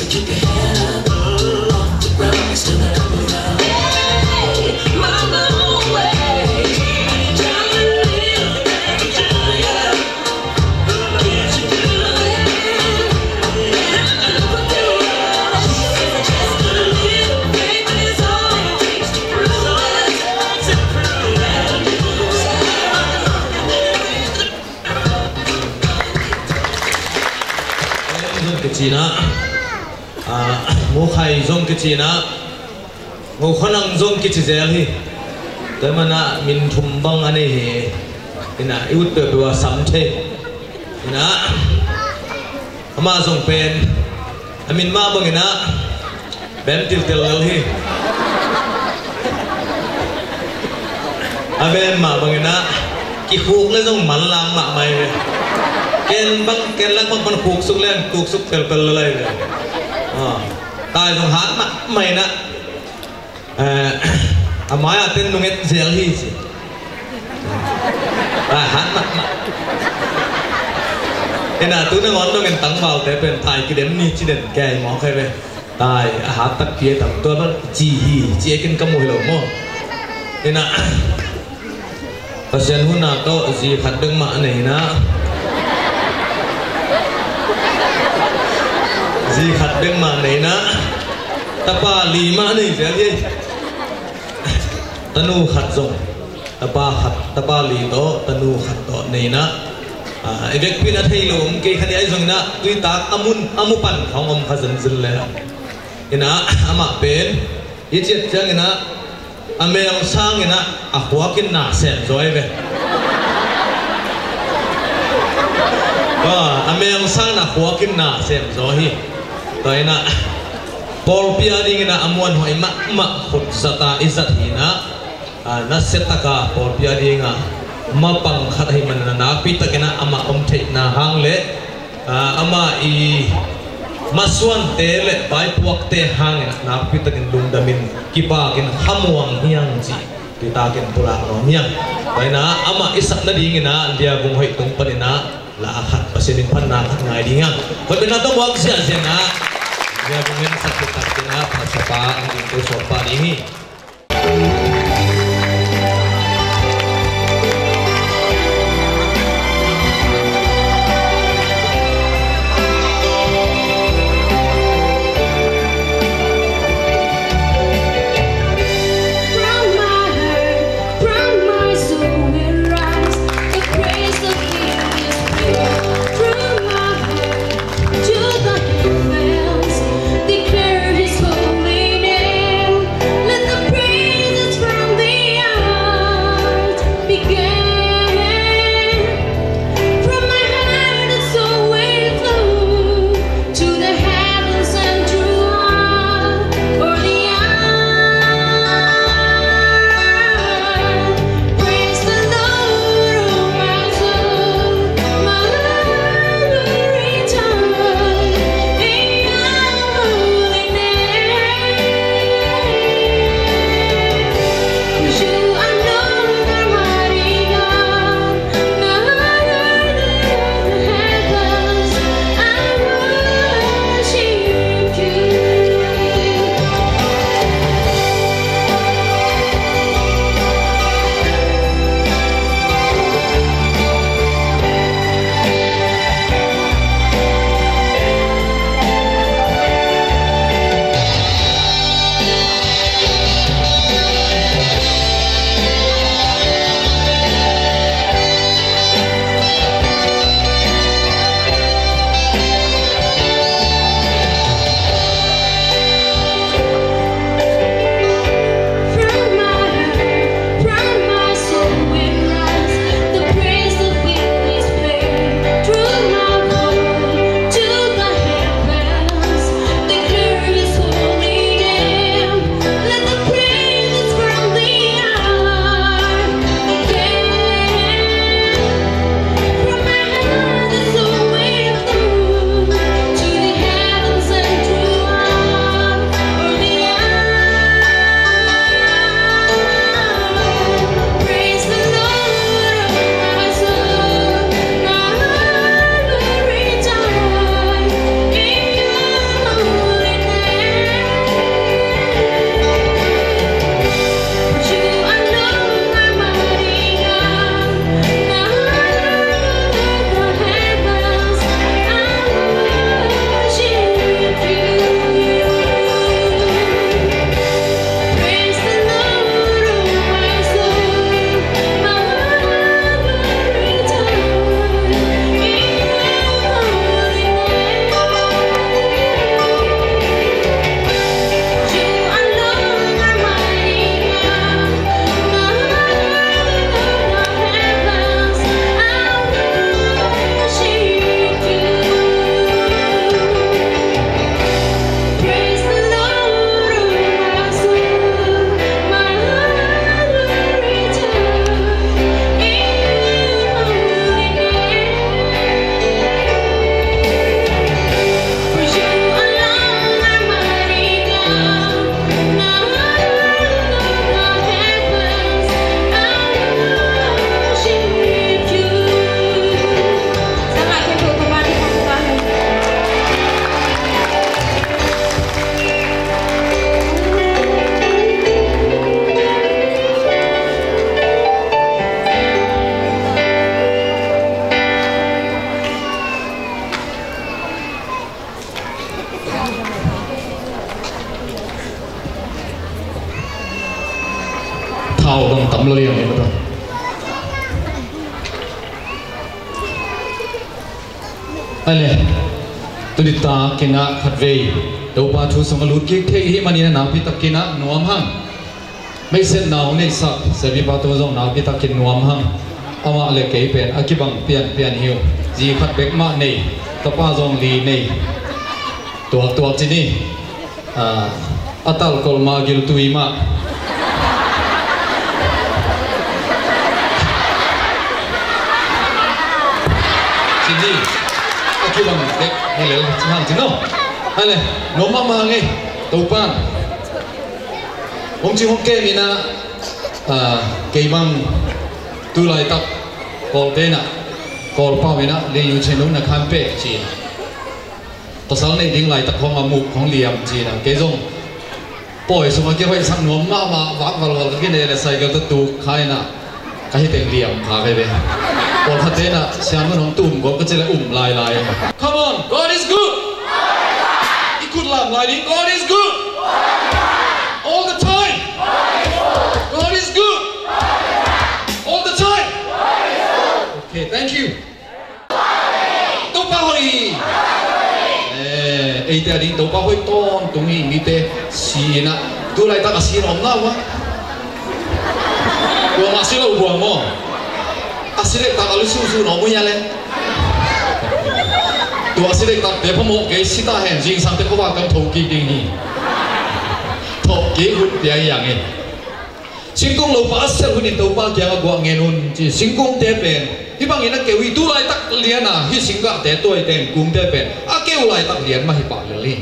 keep your head up off the ground, still gotta move around. Hey, mama, always trying to live and enjoy it. Can't you do it? And I never do it. Just believe, faith is all it takes to prove it. To prove it. Cái gì nữa? Ngô khai zong cái gì nữa? Ngô khăn ăn zong cái gì vậy? Tại mà na mình thùng băng anh ấy, na yêu tự đua sắm thế, na mà zong pen, mình mà băng na ben til til lhi, ben mà băng na cái khuôn nó zong mặn làm mà mày ken lang bang pan kuk suk pel pel lai le tai jong han ma mai na amaya ten nunget zel hi si han ma ena tu na ngon nungen tang vào te pen thai ki dem ni chi den kai mo khai ve tai ha tak pie tam to ba chi hi chi ken kam mo lo mo ena pasien hun na to ji khat deng ma nei na gì khát bên mà này na tapa lima này vậy đi tanu khát rong tapa li đó tanu khát đó này na evek pin at hay lom cái khát ấy rong na tuy ta amupan không om khát dần lẹ ina ama pen ít chết chăng ina amel sang ina ahwa kin na sen rồi về amel sang na ahwa kin na sen rồi Toy na Paul pia ding na amuan hoi ma khut zata izat hina na setaka Paul pia ding ma pang khat hi man na pi takena ama thei na hang le ama i maswan te le bai puak te hang na pi takin lung damin kipa kin hamuang hiang ji ti ta kin pula no hiang toy na ama isak na ding na dia bung hoi tung panina la akhat pasin pan na khat ngai dinga ko bin na to wak sia sia na dia mungkin sakit hatinya pasapa itu sopan ini. Declare his holy name. Let the thao đồng tấm liền này rồi anh này tôi đi ta kena khát về đâu ba chú xong lút kia thế hi mani nào bị tắc kena nuam hang mấy sen nào này sắp sẽ bị bao tôi dòng nào bị tắc kena nuam hang ama le kei pen akibang pian hiu ji khat bek ma nei topa zong li nei tuak chini atal kol ma gil tui ma chini akibang bek helel chan chino ale no ma nge topan ông chỉ hôm kia mina kei bang tu lai tak kol tena kol pa mina le yu chen lung na khan pe chi pasal nei ding lai tak khong amu khong liam chi na ke jong poi suma ke hoi sang nom ma wa wal ke ne le sai ga tu khai na ka hi te liam kha ke be kol kha tena siam nong tum go ka chele lai come on God is good ikut lam lai ding God is good all the time God is good all the time. Okay, thank you. Tố ba hoi. Ê, tia đi tố ba hoi ton, tung hi mi te si na. Tu lai ta ka si nom na wa. Wa ma si lo buang mo. Asile ta ka lu su no mu ya le. Tu asile ta te pa mo ke si ta hen jing sang te ko wa kam thau ki ding ni. Thau ki hut dia yang e. Singkong lo pa asal hunin tau pa kya gwa ngenun chi singkong te pen hi bang ina ke wi tu lai tak lian na hi singga te toi ten kum te pen a keu lai tak lian ma hi pa le li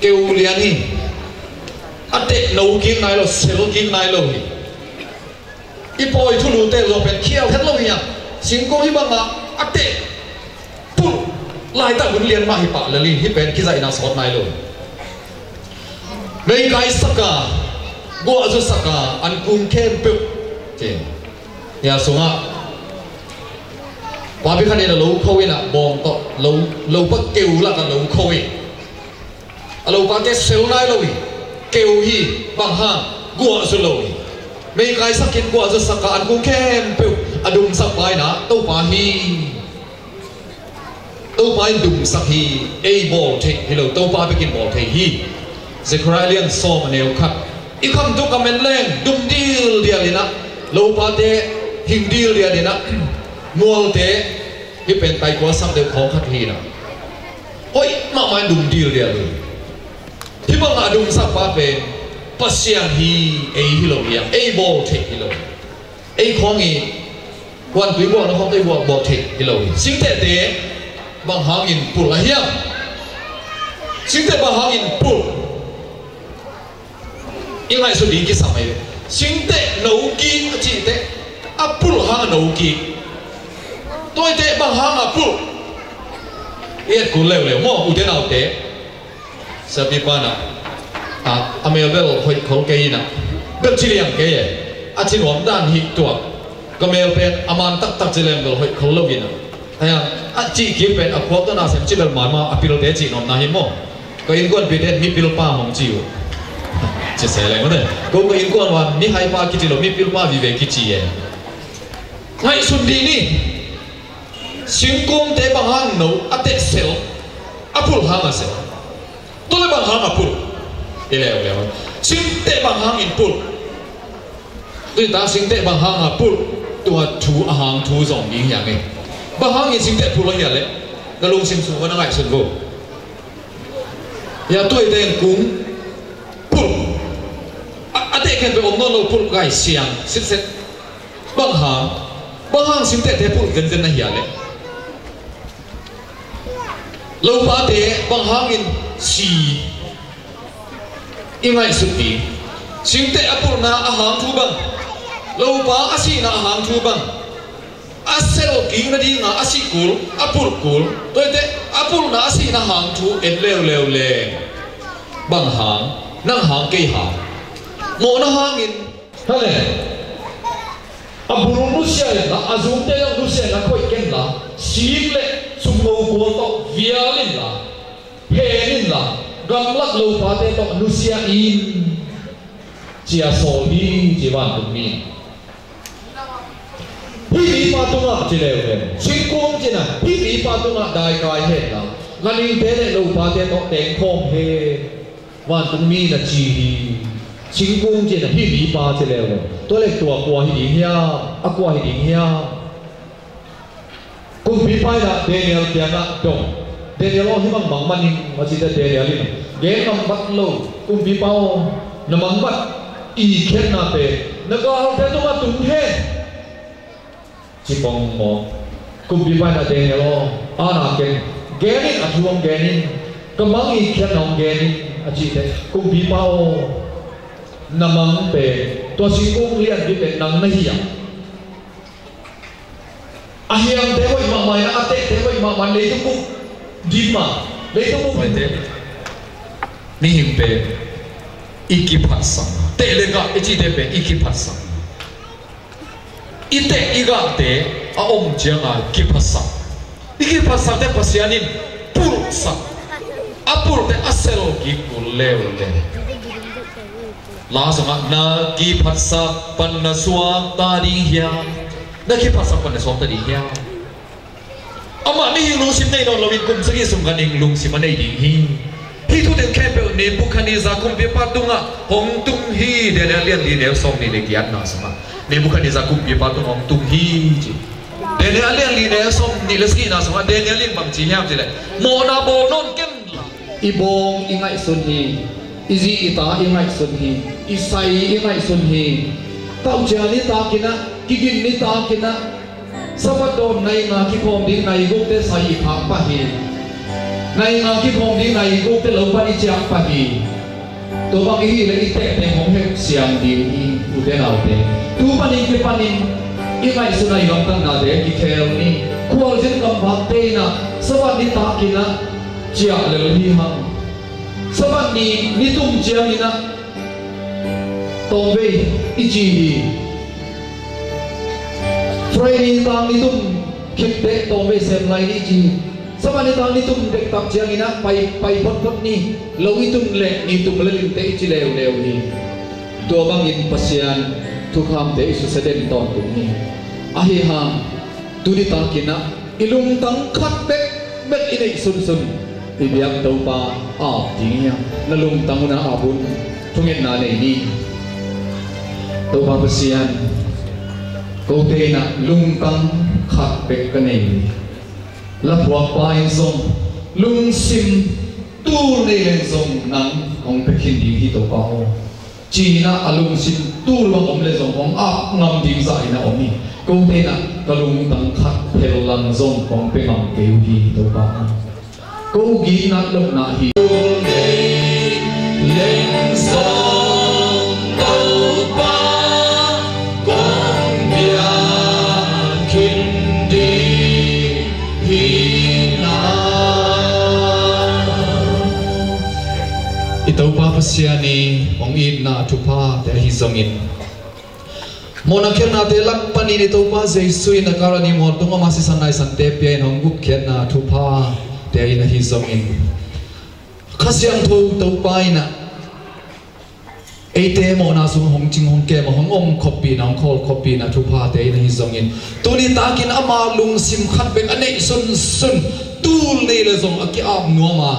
keu lian hi ate no king nai lo sel king nai lo hi i poi thu lu te lo pen khiao thet lo hi singkong hi bang ate pu lai tak hun lian ma hi pa le li hi pen ki zai na sot nai lo nei kai saka gua azu saka an kum kem pe che ya sunga pa bi khane lo khoi na bong to lo pa keu la ka lo khoi alo pa ke sel nai lo keu hi bang ha gua azu lo mei kai sakin gua azu saka an kum kem pe adum sak pai na to pa hi to pa dum sak hi a ball the hi lo to pa bi kin ball the hi Zechariah so manel khat ikam tu kamen leng dum deal dia lina lo pa te hing deal dia lina mual te hi pen tai ko sam de khong khat hi na hoi ma mai dum deal dia lu hi ma nga dum sa pa pen pasian hi ei hi lo ya ei bol te hi lo ei khong hi quan tui bo no khong tei bo te hi lo sing te te bang hang in pul la hiam sing te bang hang in pul因为是离奇什么的，新的脑筋记得啊，不行脑筋，对的不行啊不，一股溜溜么有点脑袋，是别办啦，阿妹要去考基因啦，不知两基嘅，阿千王丹血多，個妹要變阿曼得之類嘅去考落去啦，係啊，阿自己變阿國都拿成之類買嘛，阿邊度第一次攞唔拿起麼？個英國變啲咪邊度巴紅招。จะเสียอะไรมั้งเนี่ยก็ไม่อินกวนว่ามีใครมาคิดจิโร่มีพิลมาวิเวกิจิเองไงสุดดีนี่สิงคงเตะบังฮังโนอัตเตเซลอัพุลฮังอ่ะเซลตัวเลยบังฮังอัพุลเอเลวเลวสิงเตะบังฮังอินพุลตัวตาสิงเตะบังฮังอัพุลตัวทูอาหางทูสองนี้อย่างไงบังฮังอินสิงเตะพุลอะไรเลยแล้วลงสิงสูงก็นั่งไงสุดโบอย่าตัวเต็งกุ้งพุลอาเด็กเห็นไปอมโนโนพูดไก่เสียงสิเสร็จบางหางสิมเตะเทพูดกันนะเฮียเลยเราปาเตะบางหางอินสียังไงสุดดีสิมเตะพูดนะอาหางทูบังเราปาอาศีนะอาหางทูบังอาเซลกิงนะดีนะอาศีกูลอาพูดกูลตัวเตะอาพูดนะอาศีนะหางทูเอ็นเลวเลยบางหางนั่งหางเกยหางโมนะหางอินนั่นแหละอาบุรุษนุเสียนะอาจุเตยนุเสียนะค่อยเก่งละสีเละสุโมกัวโตวิอาลินละ Henin là gam lắc lâu phá thế to Lucia in chia sổ đi chỉ bàn được mi hi đi phá tung à chỉ leo lên xuyên cuồng chỉ nè hi đi phá tung à đại cài hết là ngân in thế này lâu phá thế to đèn khom he bàn tung mi là chỉ xuyên cuồng chỉ nè hi đi phá chỉ leo lên tôi lấy tua qua hi đi hia qua hi đi hia cùng bị phai là Daniel tiếng à đồng Daniel lo hi mang manin mà chỉ là Daniel đi ghé mang bắt lâu cùng bị bao nó mang bắt y khen na pe nó có thế tôi mà tung hết chỉ bằng mò cùng bị phai là Daniel lo na khen ghé đi chuông ghé đi cái mang y khen nong ghé đi chỉ thế cùng bị bao nó mang pe tôi chỉ cũng liên bị pe nang này à ahiang thế vậy mà mày nó thế vậy mà lấy tung cũng đi mà lấy tung cũng vậy thế ni hình pe ikipasa te lega ichi te pe ikipasa ite iga te a om janga ikipasa te pasianin pulsa apur te asel ki kuleu le la sanga na kipasa panna suang ta di hia na kipasa panna suang ta di hia ama ni lung sim nei non lawin kum sagi sum ganing lung sim nei di hi hi thu den khe pe ne bukhani za kum pe patunga hong tung hi de le lian di ne som ni le kian na sama ne bukhani za kum pe patung hong tung hi ji de le lian li ne som ni le ski na sama de ne ling bang chi hiam ji le mo na bo non kem ibong ingai sun hi izi ita ingai sun hi isai ingai sun hi tau jani ta kina kigin ni ta kina sabadon nai na ki khom ding nai guk te sai kha pa hi nai nga ki khom ding nai guk te lo pa ni chak pa hi to bang hi le ite te hom he siam di hi u te nau te tu pa ni ki pa ni ingai sunai long tang na de ki khel ni khol jen kam bak te na sabad ni ta kina chia le hi hang sabad ni tum chia ni na tong ve i ji hi Friday tang ni tum khip te tong ve sem lai ni ji sabad ni tang ni tum dek tak chia ni na pai pot ni lo i tum le ni tum le lim te chi leu ni to bang in pasian thu kham te isu seden ton tum ni a hi ha tu ni ta kina ilung tang khat bet inei sun ibiak tau pa a tingia na lung tang na abun thungin na nei ni tau pa pasian ko te na lung tang khat bet ka nei la puak pa in song lung sim tu nei len song nang ong pe khin di hi to pa ho chi na alung sim tu long om le song ong a ngam ding sa ina om ni ko te na ka lung tang khat phel lang song ong pe ngam keu hi to pa cô ghi nát lộc nã hi lên sông tàu pa con bia kinh đi hi na itau pa pasiani ong in na thupa te hi zongin mona khen na te lak pani ni to pa jesu in karani mo tunga masi sanai san te pe hong gup khen na thupa te ina hi zongin khasiang tho to paina ate mo na sung hong ching hong ke mo hong om copy na call copy na thupa te ina hi zongin tuni takin ama lung sim khat ben anei sun tul nei le zong aki am nuama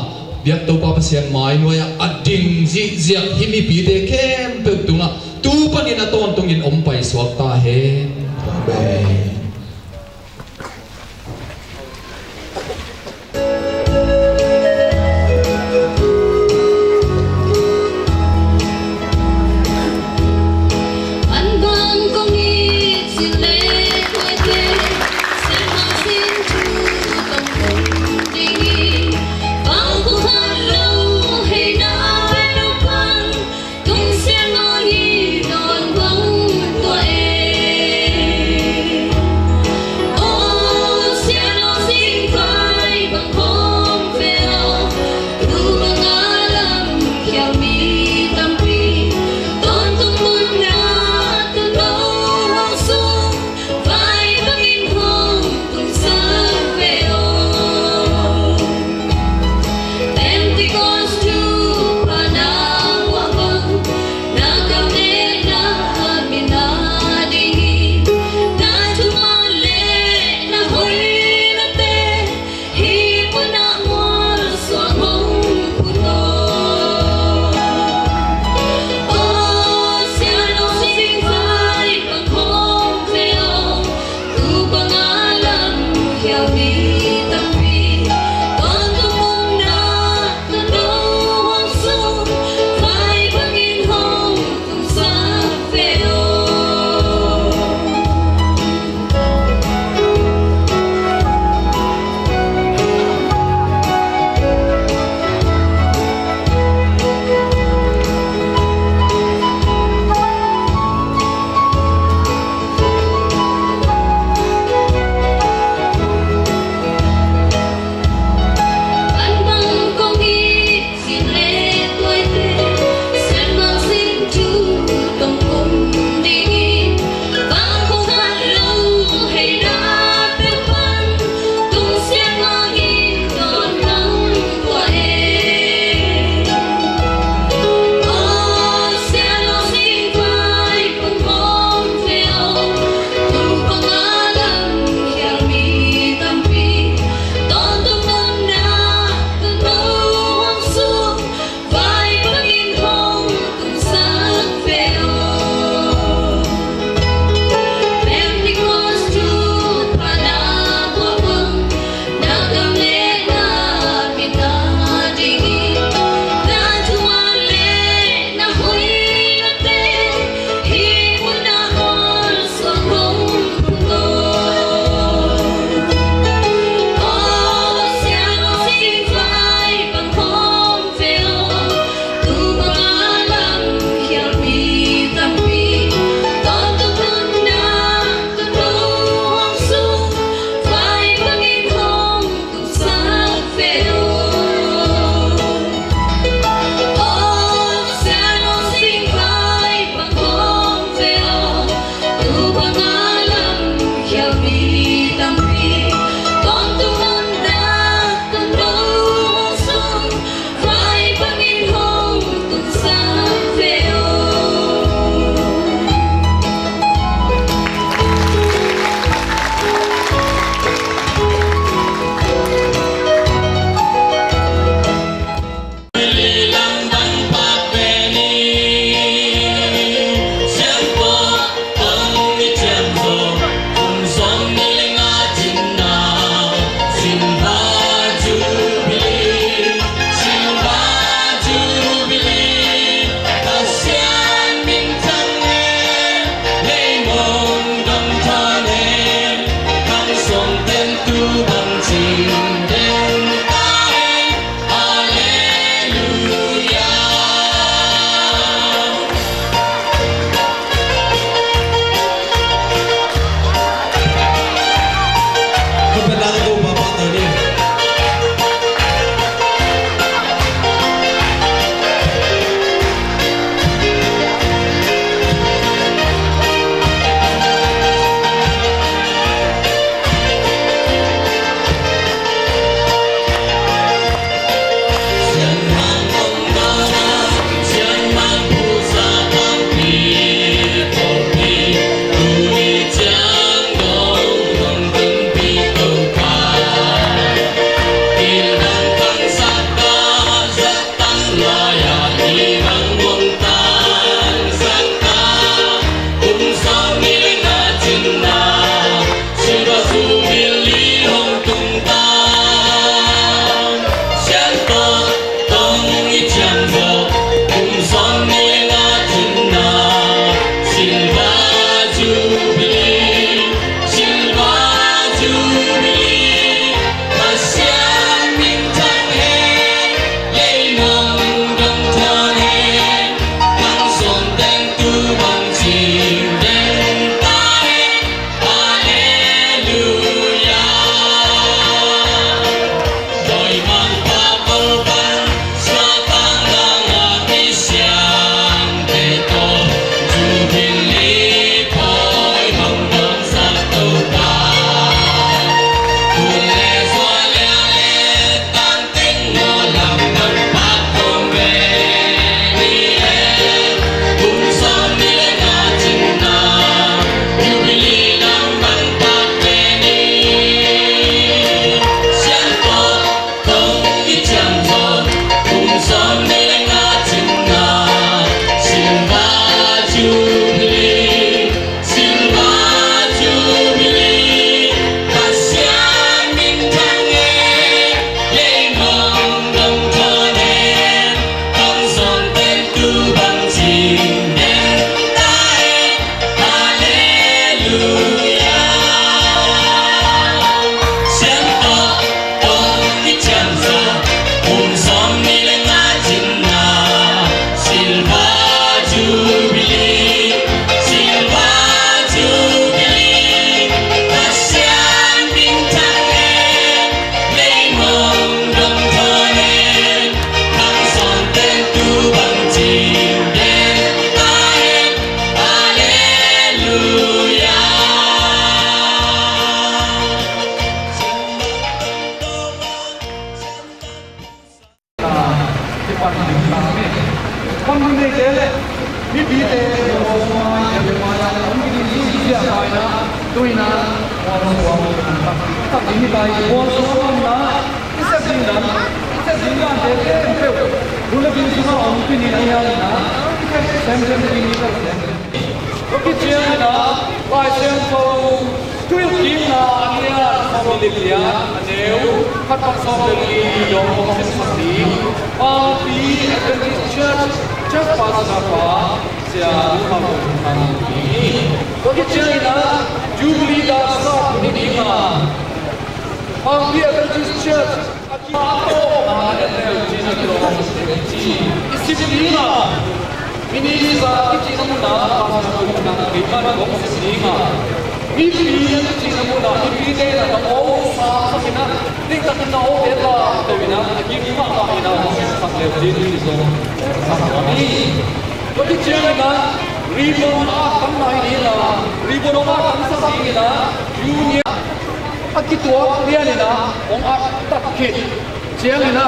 biak to pa pasian mai noya ading ji zia himi pi te kem pe tunga tu panina ton tungin om pai swak ta hen amen. Hãy subscribe cho kênh Ghiền Mì Gõ để không bỏ lỡ kan kami kon ni dele mi bi te o ma ya be ma ya on ki ni sia kai na tuina wa so wa ta ni bai wa so na isa din na de pe dulu bin suma on ki ni ya na sem ki ni ka oke cia na bai sem ko tuil kim na ania so le dia aneu khat pak so le ki yo ko se sati pa pi church just pastor pa sia ma ko han ni oke cia na jubilee da so ni ma pa pi church pa to na le ji na ko ji isi ni ma ini sa ki na na pastor ko na ki ma ko se ni ma Ibi yang cina mula, ibi deh na oh sah sakina, ting tak na oh ela, tapi na ibi mah tak ina sah lewat ini so sah kami. Jadi cina na ribuan orang na ini na, ribuan orang sah ini na, dunia akitua dia ni na, orang tak kit, cina na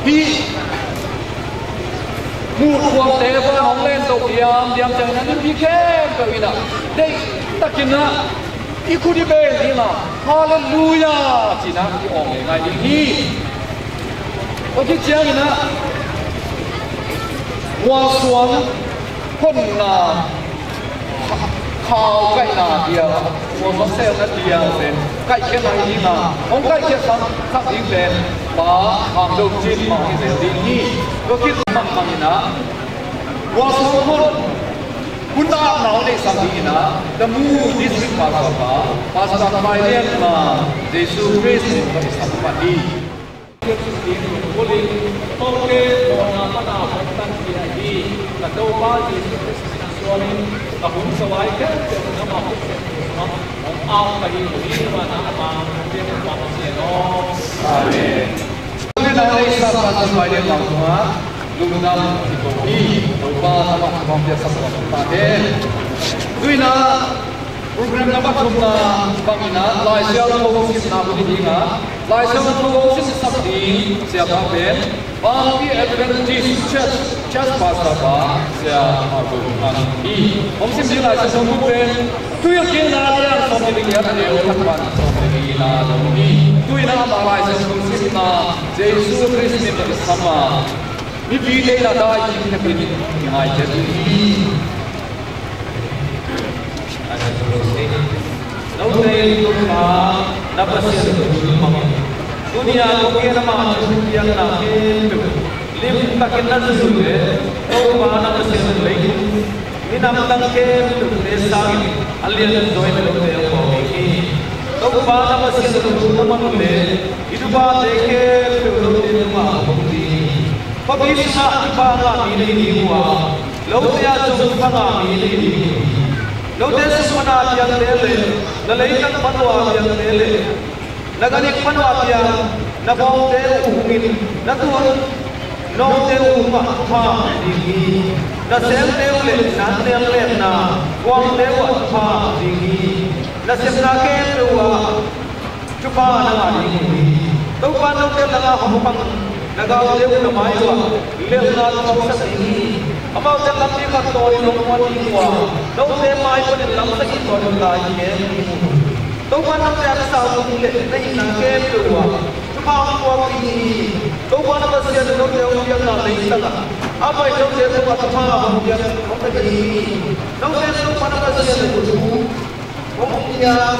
hi musuh teva orang lain tu diam jangan ni kem kau ina, deh. Takina ikuti berdina haleluya cina di orang ngai ini oke jangan na wasuan kona kau kai na dia wasuan sel na dia sen kai ke na ini na orang kai ke sang sak inglen ba ham dok jin ma ini oke mak mangina wasuan kon Bunda nau ni sambil ina, temu distrik pasar Thailand ma, Yesus Kristus kami sampai di. Boleh, oke, orang mana orang dia di, atau bagi Yesus Kristus tahun sawai kan, nama orang bagi ini mana apa dia manusia no. Amin. Kita hari pasar Thailand semua. Lugam di lupa sama kompleks sama tahen. Duina program nama kumna bangina laisel fokus na budinga laisel fokus sabdi siapa ben bagi Adventist Church pastor ba siapa aku ani om sim laisel fokus ben tuil kena dia somni dia ada ucapan somni na doni duina laisel fokus na Yesus Kristus sama Ibi deh nak dah ini nak ini yang jadi. Ada solusi. Lalu deh itu dapat siapa dunia mungkin nama yang nak lim tak kena sesuatu. Lalu mana siapa lagi? Ini nama tangke desa alian join lalu deh ini. Lalu mana siapa nama le? Itu bah deke lalu deh mah Pagi saat bangga ini huwa, laut dia jauh bangga ini. Laut dia semua yang lele, lelaikan panwa yang lele, naganik panwa yang nabau dia ungin, natuan, nau dia umah pa ini, nasem dia le, nasem le na, wang dia pa ini, nasem nake dia cuba nama ini, laut panau dia langa hopang. Nagaw dia na maiwa lelna na sa ini amaw dia lambi ka to no kwani wa no te mai ko lam sa ito no lai ke to man na dia sa ko le nei na ke tuwa chupa ko ni to man na sa dia no te o dia na nei ta amai to te ko ta pa ho dia ko ta ni no te to man na sa dia ko tu ko dia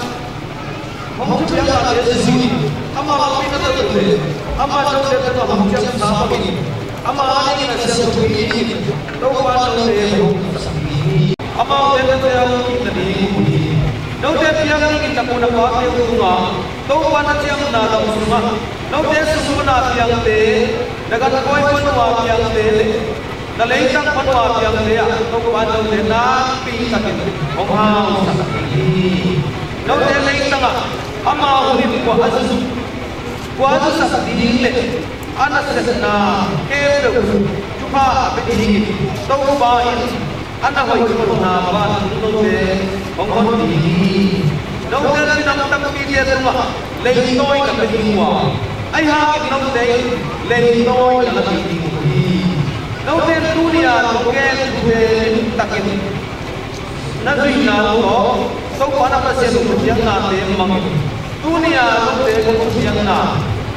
हम जब जाते हैं ज़िंदगी हम आगे न तो चलते हम आज जो लेते तो हम जब साफ नहीं हम आगे न चलते तो ये तो बात होते हैं हम आगे न तो हम की नहीं no te piang ni kita pun apa te unga to wana chiang na lo suma no te suma na piang te daga koi pun wa piang te na lei tang pun wa piang te ya to wana te na pi sakin ong ha no te lei tang ama hurim ko azu sakti le anas na ke chupa be to ba in ana hoi ko na ba no te ong hon di no te nam tam pi dia tuma le noi ka pe wa ai ha no te le noi ka pe oke kude takin na dui na lo so pana pasien yang na te mang dunia te yang na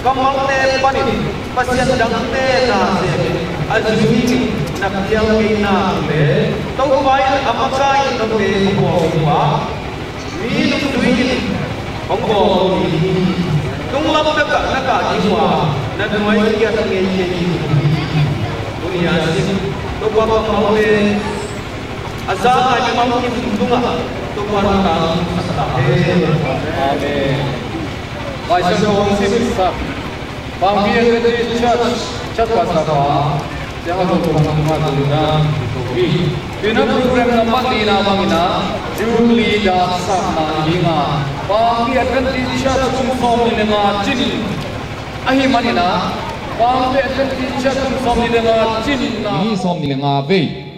kamang te panin pasien dang te na se azumi na piang na le to bai amakai to te ko wa minum dui ko tung lam na ka jiwa na duai kia tangi ye dunia sim to pa mau le asa ka mau ki tunga to pa ta amen vai sa hong sim sa pang biang de chat pa sa pa jangan lupa mengatur dan tuhi bina program nampak di namanya Juli dah sama linga pagi akan dicat sumsom di lengan jin ahi manina pagi akan dicat sumsom di lengan jin ni som di lengan be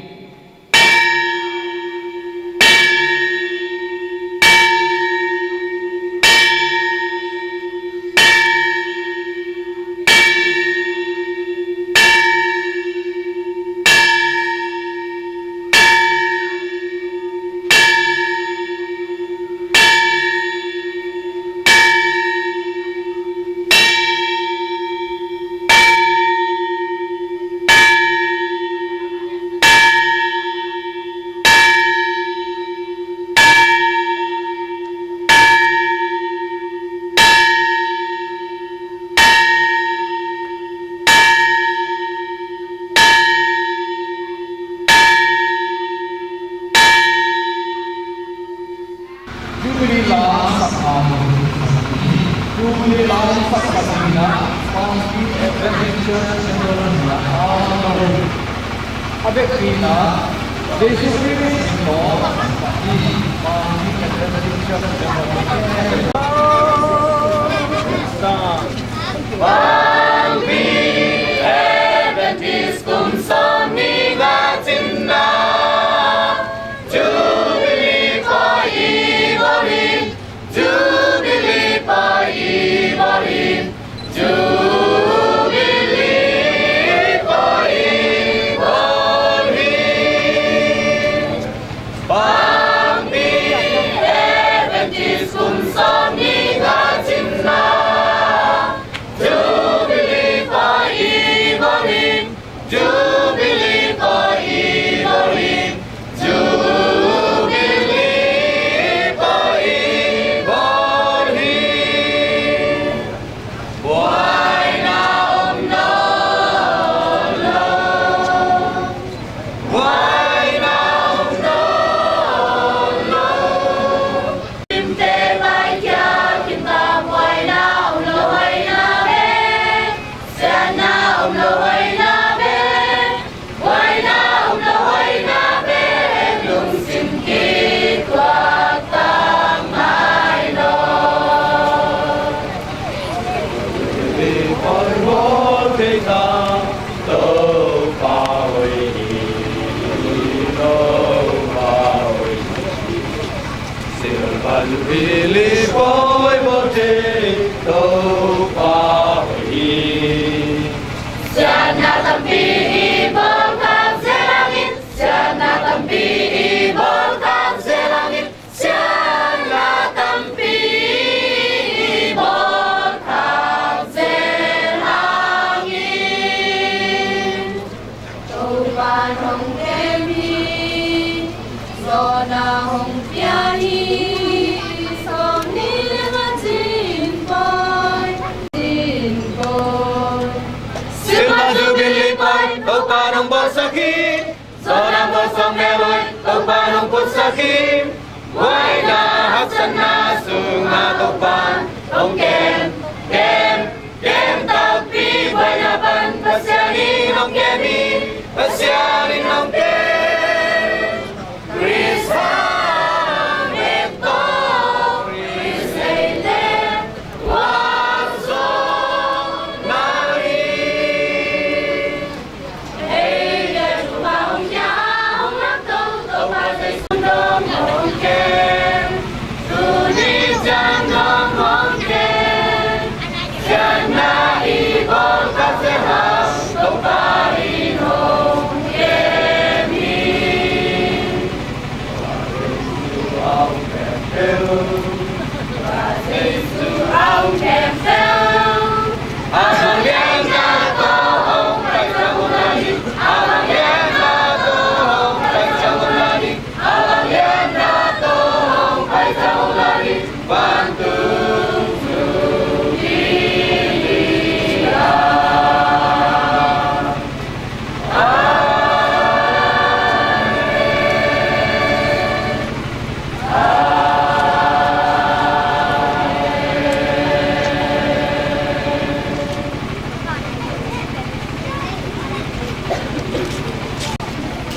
Pasyanin ang kem, Chris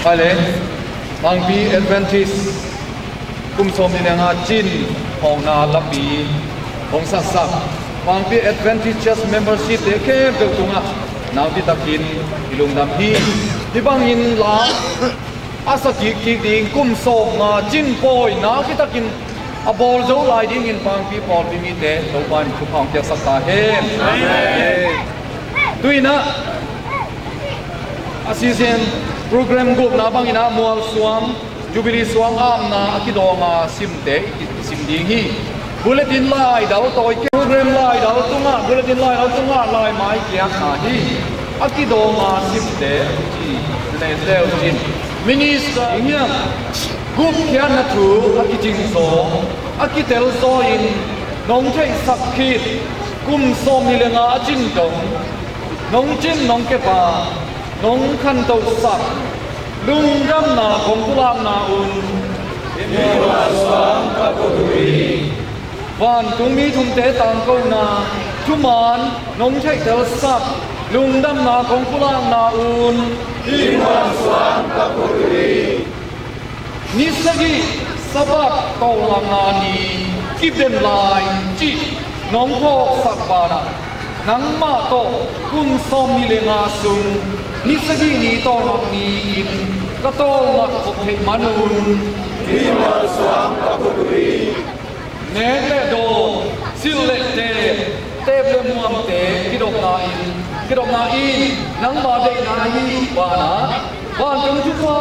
ale mangpi advantage kum som ni nga chin hong na lapi hong sa sa mangpi advantage just membership de ke be tunga naw ti takin ilung dam hi ti bangin la asa ki ding kum som nga chin poi naw ti takin a bol zo lai ding in mangpi pol bi mi te lo ban khu hong te sa ta he tuina asisen program group na bangina mual suam jubilee suam am na akidonga simte simding hi bulletin lai dau toy program lai dau tunga bulletin lai dau tunga lai mai kya na hi akidonga simte ji ne leo jin minister nya group kya na thu akijing so akitel so in nong thai sakhit kum som ni lenga ajin dong nong chin nong ke pa nong khan tau sak lung ram na kong kulang na un Himwa swam kapuri van tung mi thum te tang ko na thuman nong chai tel sak lung ram na kong kulang na un Himwa swam kapuri nisagi sabak ko lang na ni kibden lai chi nong ko sak bana nang ma to kun som ni le nga sung ni sagi ni to nak ni in ka to nak ko thei manun ni ma swam ka putri ne le do sil le te le muam te ki dok na in nang ma de na hi ba na ban tung chu fa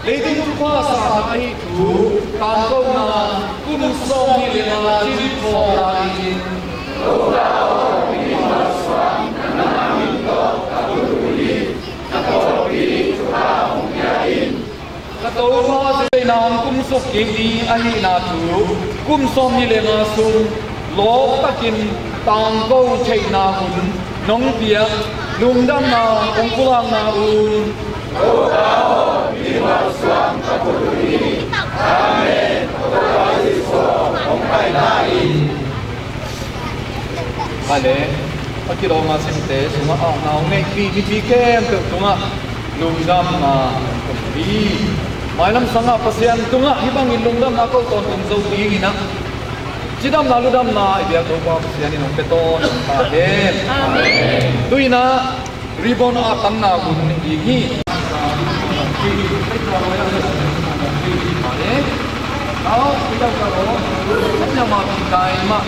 le ding chu fa sa na hi thu kan ko na kun som ni le nga chi ko na in Katau ma se nam kum sok ki ni ahi na thu kum som ni le nga sung lo takin tang ko chei na hun nong pia lung dam na ong kulang na un o ka ho ni ma swam ka puri amen o ka li so ong kai na in ale pakiro nga simte sunga ang naw ne ki kem pe tunga lung dam na puri Mailam sanga pasian tunga hibang ilungdam na ko ton zo ding ina Sidam na ludam na ibya to pa pasian ni nong peton ta he amen tuina ribon atang na gun ni hi Ao kita karo sanya ma kai ma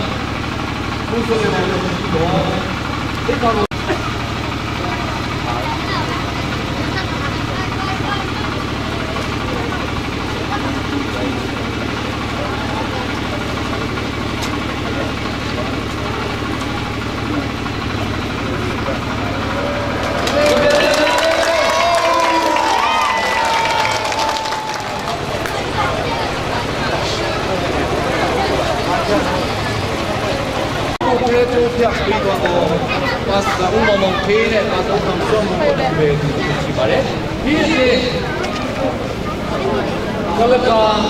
muso le do karo tiap itu pas aku ngomong kene pas aku langsung ngomong di bare ini kalau kan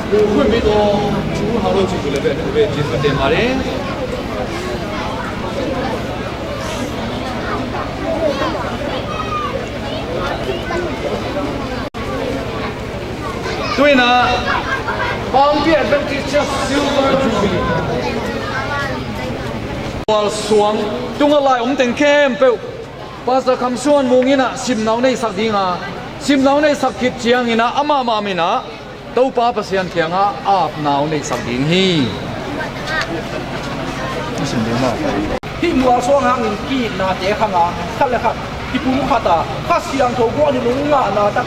aku itu aku harus juga lebih cepat di bare tuh na Bangkit advantage silver jubilee wal suang tunga lai teng kem pe pasa kam suan mungina simnau nei sak dinga simnau nei sak kit chiang ina ama ma mina to pa pasian thianga ap nau nei sak ding hi sim de ma hi mual suang hang ki na te khanga khale kha ki pu khata kha siang tho gwa ni lunga na ta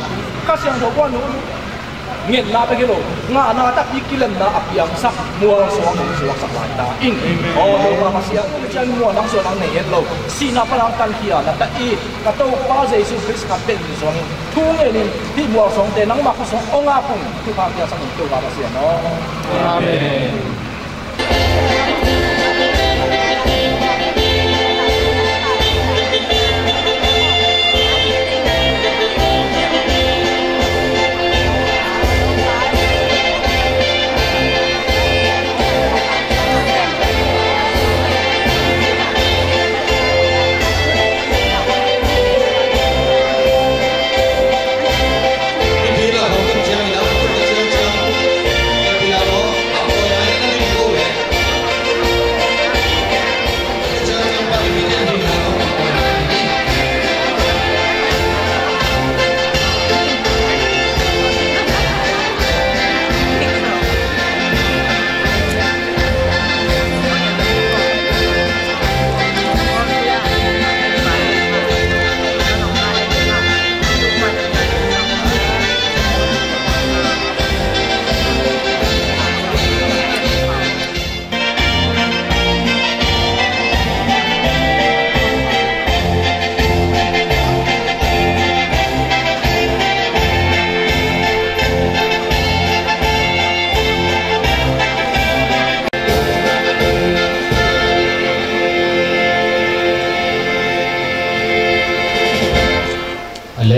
kha siang tho gwa nu nghiền na pe kilo nga na tak ikilen na apiam sak mual suang ng suak sak lai ta in o ma masia chan mual nang so nang nei et lo si na parang kan kia na ta i ka to pa jesu christ ka pen ni suang thu nge ni hi mual suang te nang ma ku suang onga pung tu pa kia sang tu ka masia no amen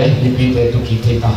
le repeat tu ki theta.